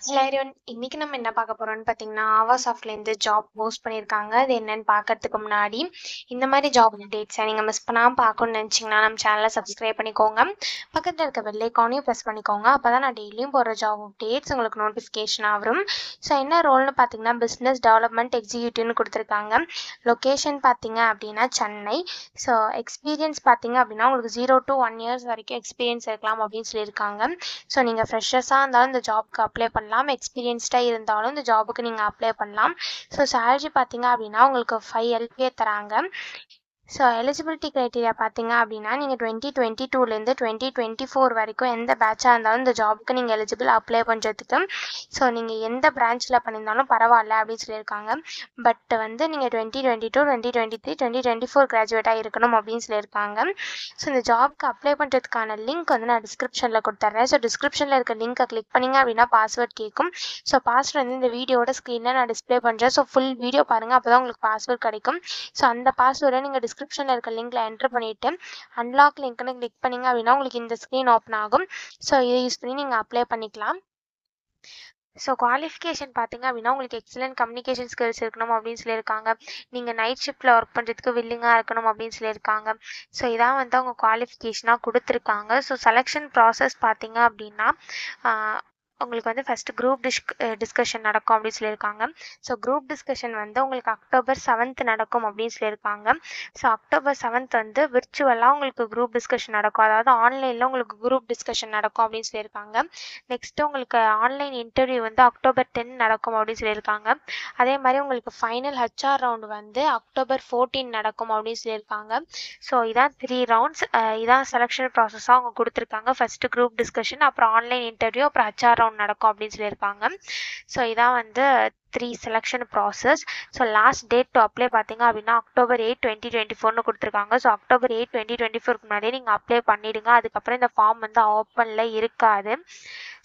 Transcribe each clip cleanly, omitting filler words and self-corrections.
Hello everyone. இன்னைக்கு நம்ம என்ன பார்க்க போறோம்னு பார்த்தீங்கன்னா, ஆவாசாஃப்ட்லேருந்து ஜாப் போஸ்ட் பண்ணியிருக்காங்க. அது என்னன்னு பார்க்கறதுக்கு முன்னாடி, இந்த மாதிரி ஜாப் அப்டேட்ஸை நீங்கள் மிஸ் பண்ணாமல் பார்க்கணும்னு நினச்சிங்கன்னா நம்ம சேனலை சப்ஸ்கிரைப் பண்ணிக்கோங்க. பக்கத்தில் இருக்க பெல் ஐக்கானையும் ப்ரெஸ் பண்ணிக்கோங்க. அப்போ தான் நான் டெய்லியும் போடுற ஜாப் அப்டேட்ஸ் உங்களுக்கு நோட்டிஃபிகேஷனாக வரும். ஸோ என்ன ரோல்னு பார்த்தீங்கன்னா, பிஸ்னஸ் டெவலப்மெண்ட் எக்ஸிக்யூட்டிவ்னு கொடுத்துருக்காங்க. லொக்கேஷன் பார்த்தீங்க அப்படின்னா சென்னை. ஸோ எக்ஸ்பீரியன்ஸ் பார்த்தீங்க அப்படின்னா உங்களுக்கு 0 to 1 years வரைக்கும் எக்ஸ்பீரியன்ஸ் இருக்கலாம் அப்படின்னு சொல்லியிருக்காங்க. ஸோ நீங்கள் ஃப்ரெஷர்ஸாக இருந்தாலும் இந்த ஜாப்க்கு அப்ளை பண்ணலாம். எக்ஸ்பீரியன்ஸ்டாக இருந்தாலும் இந்த ஜாபுக்கு நீங்கள் அப்ளை பண்ணலாம். ஸோ சேலரி பார்த்தீங்க அப்படின்னா உங்களுக்கு 5 LPA தராங்க. ஸோ எலிஜிபிலிட்டி க்ரைட்டீரியா பார்த்தீங்க அப்படின்னா நீங்கள் 2022லேருந்து 2024 வரைக்கும் எந்த பேட்சாக இருந்தாலும் இந்த ஜாபுக்கு நீங்கள் எலிஜிபிள் அப்ளை பண்ணுறதுக்கு. ஸோ நீங்கள் எந்த பிரான்ச்சில் பண்ணியிருந்தாலும் பரவாயில்ல அப்படின்னு சொல்லியிருக்காங்க. பட் வந்து நீங்கள் 2022, 2023, 2024 கிராஜுவேட்டாக இருக்கணும் அப்படின்னு சொல்லியிருக்காங்க. ஸோ இந்த ஜாப்க்கு அப்ளை பண்ணுறதுக்கான லிங்க் வந்து நான் டிஸ்கிரிப்ஷனில் கொடுத்துட்றேன். ஸோ டிஸ்கிரிப்ஷனில் இருக்க லிங்க்கை கிளிக் பண்ணிங்க அப்படின்னா பாஸ்வேர்ட் கேட்கும். ஸோ பாஸ்வேர்ட் வந்து இந்த வீடியோட ஸ்க்ரீனில் நான் டிஸ்பிளே பண்ணுறேன். ஸோ ஃபுல் வீடியோ பாருங்கள், அப்போ தான் உங்களுக்கு பாஸ்வேர்ட் கிடைக்கும். ஸோ அந்த பாஸ்வேர்டை நீங்கள் டிஸ்கிரிப்ஷனில் இருக்க லிங்க்ல என்டர் பண்ணிவிட்டு அன்லாக் லிங்க்னு கிளிக் பண்ணிங்க அப்படின்னா உங்களுக்கு இந்த ஸ்க்ரீன் ஓப்பன் ஆகும். ஸோ இதை யூஸ் பண்ணி நீங்கள் அப்ளை பண்ணிக்கலாம். ஸோ குவாலிஃபிகேஷன் பார்த்தீங்க அப்படின்னா உங்களுக்கு எக்ஸலண்ட் கம்யூனிகேஷன் ஸ்கில்ஸ் இருக்கணும் அப்படின்னு சொல்லியிருக்காங்க. நீங்கள் நைட் ஷிஃப்ட்டில் ஒர்க் பண்ணுறதுக்கு வில்லிங்காக இருக்கணும் அப்படின்னு சொல்லியிருக்காங்க. ஸோ இதான் வந்து அவங்க குவாலிஃபிகேஷனாக கொடுத்துருக்காங்க. ஸோ செலெக்ஷன் ப்ராசஸ் பார்த்தீங்க அப்படின்னா உங்களுக்கு வந்து ஃபஸ்ட்டு குரூப் டிஸ்கஷன் நடக்கும் அப்படின்னு சொல்லியிருக்காங்க. ஸோ குரூப் டிஸ்கஷன் வந்து உங்களுக்கு October 7th நடக்கும் அப்படின்னு சொல்லியிருக்காங்க. ஸோ October 7th வந்து விர்ச்சுவலாக உங்களுக்கு குரூப் டிஸ்கஷன் நடக்கும். அதாவது ஆன்லைனில் உங்களுக்கு குரூப் டிஸ்கஷன் நடக்கும் அப்படின்னு சொல்லியிருக்காங்க. நெக்ஸ்ட்டு உங்களுக்கு ஆன்லைன் இன்டர்வியூ வந்து October 10 நடக்கும் அப்படின்னு சொல்லியிருக்காங்க. அதே மாதிரி உங்களுக்கு ஃபைனல் HR ரவுண்டு வந்து October 14 நடக்கும் அப்படின்னு சொல்லியிருக்காங்க. ஸோ இதான் 3 rounds. இதான் செலெக்ஷன் ப்ராசஸாக அவங்க கொடுத்துருக்காங்க. ஃபஸ்ட்டு குரூப் டிஸ்கஷன், அப்புறம் ஆன்லைன் இன்டர்வியூ, அப்புறம் HR ரவுண்ட் நடக்கும் அப்படின்னு சொல்லியிருக்காங்க. ஸோ இதான் வந்து 3 selection process. So last date to apply பார்த்தீங்க அப்படின்னா October 8, 2024 கொடுத்துருக்காங்க. ஸோ October 8, 2024 முன்னாடியே நீங்கள் அப்ளை பண்ணிவிடுங்க. அதுக்கப்புறம் இந்த ஃபார்ம் வந்து ஓப்பனில் இருக்காது.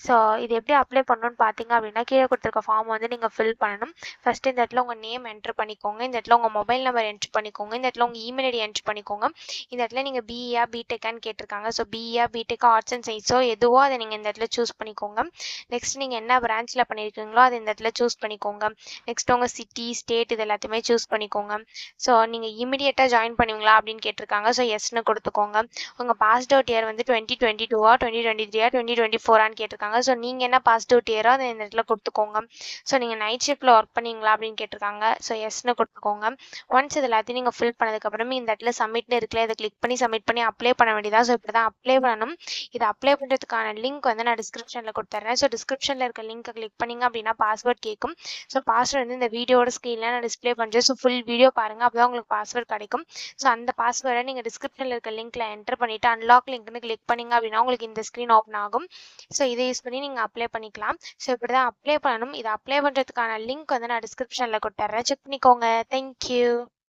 ஸோ இது எப்படி அப்ளை பண்ணணும்னு பார்த்தீங்க அப்படின்னா கீழே கொடுத்துருக்க ஃபார்ம் வந்து நீங்கள் ஃபில் பண்ணணும். ஃபஸ்ட்டு இந்த இடத்துல உங்கள் நேம் என்ட்ரு பண்ணிக்கோங்க. இந்த இடத்துல உங்கள் மொபைல் நம்பர் என்ட்ரு பண்ணிக்கோங்க. இந்த இடத்துல உங்கள் இமெயில் ஐடி என்ட்ரு பண்ணிக்கோங்க. இந்த இடத்துல நீங்கள் பிஇயா பிடெக்கான்னு கேட்டிருக்காங்க. ஸோ பிஇயா பிடெக்கா ஆர்ட்ஸ் அண்ட் சயின்ஸோ எதுவோ அதை நீங்கள் இந்த இடத்துல சூஸ் பண்ணிக்கோங்க. நெக்ஸ்ட் நீங்கள் என்ன பிரான்ச்சில் பண்ணியிருக்கீங்களோ அதை இந்த இடத்துல சூஸ் பண்ணிக்கோங்க. நெக்ஸ்ட் உங்கள் சிட்டி, ஸ்டேட் இது எல்லாத்தையுமே சூஸ் பண்ணிக்கோங்க. ஸோ நீங்கள் இமிடியேட்டாக ஜாயின் பண்ணுவீங்களா அப்படின்னு கேட்டிருக்காங்க. ஸோ எஸ்ன்னு கொடுத்துக்கோங்க. உங்கள் பாஸ்ட் அவுட் இயர் வந்து 2022 2023 2024 கேட்டிருக்காங்க. ஸோ நீங்கள் என்ன பாஸ்ட் அவுட் இயரோ அதை இந்த இடத்துல கொடுத்துக்கோங்க. ஸோ நீங்கள் நைட் ஷிஃப்ட்டில் ஒர்க் பண்ணீங்களா அப்படின்னு கேட்டிருக்காங்க. ஸோ எஸ்ன்னு கொடுத்துக்கோங்க. ஒன்ஸ் இது எல்லாத்தையும் நீங்கள் ஃபில் பண்ணதுக்கப்புறமே இந்த இடத்துல சப்மிட்னு இருக்குல்ல, இதை கிளிக் பண்ணி சப்மிட் பண்ணி அப்ளை பண்ண வேண்டியதா. ஸோ இப்படி தான் அப்ளை பண்ணணும். இதை அப்ளை பண்ணுறதுக்கான லிங்க் வந்து நான் டிஸ்கிரிப்ஷனில் கொடுத்துட்றேன். ஸோ டிஸ்கிரிப்ஷனில் இருக்க லிங்க்கை கிளிக் பண்ணிங்க அப்படின்னா பாஸ்வேர்ட் கேட்கும். ஸோ பாஸ்வேர்ட் வந்து இந்த வீடியோட ஸ்க்ரீனில் நான் டிஸ்பிளே பண்ணுறேன். ஸோ ஃபுல் வீடியோ பாருங்கள், அப்போ தான் உங்களுக்கு பாஸ்வேர்ட் கிடைக்கும். ஸோ அந்த பாஸ்வேர்டை நீங்கள் டிஸ்கிரிப்ஷனில் இருக்க லிங்க்கில் என்டர் பண்ணிவிட்டு அன்லாக் லிங்க்னு கிளிக் பண்ணிங்க அப்படின்னா உங்களுக்கு இந்த ஸ்க்ரீன் ஓப்பன் ஆகும். ஸோ இதை யூஸ் பண்ணி நீங்கள் அப்ளை பண்ணிக்கலாம். ஸோ இப்படி தான் அப்ளை பண்ணணும். இதை அப்ளை பண்ணுறதுக்கான லிங்க் வந்து நான் டிஸ்கிரிப்ஷனில் கொடுத்துட்றேன். செக் பண்ணிக்கோங்க. தேங்க்யூ.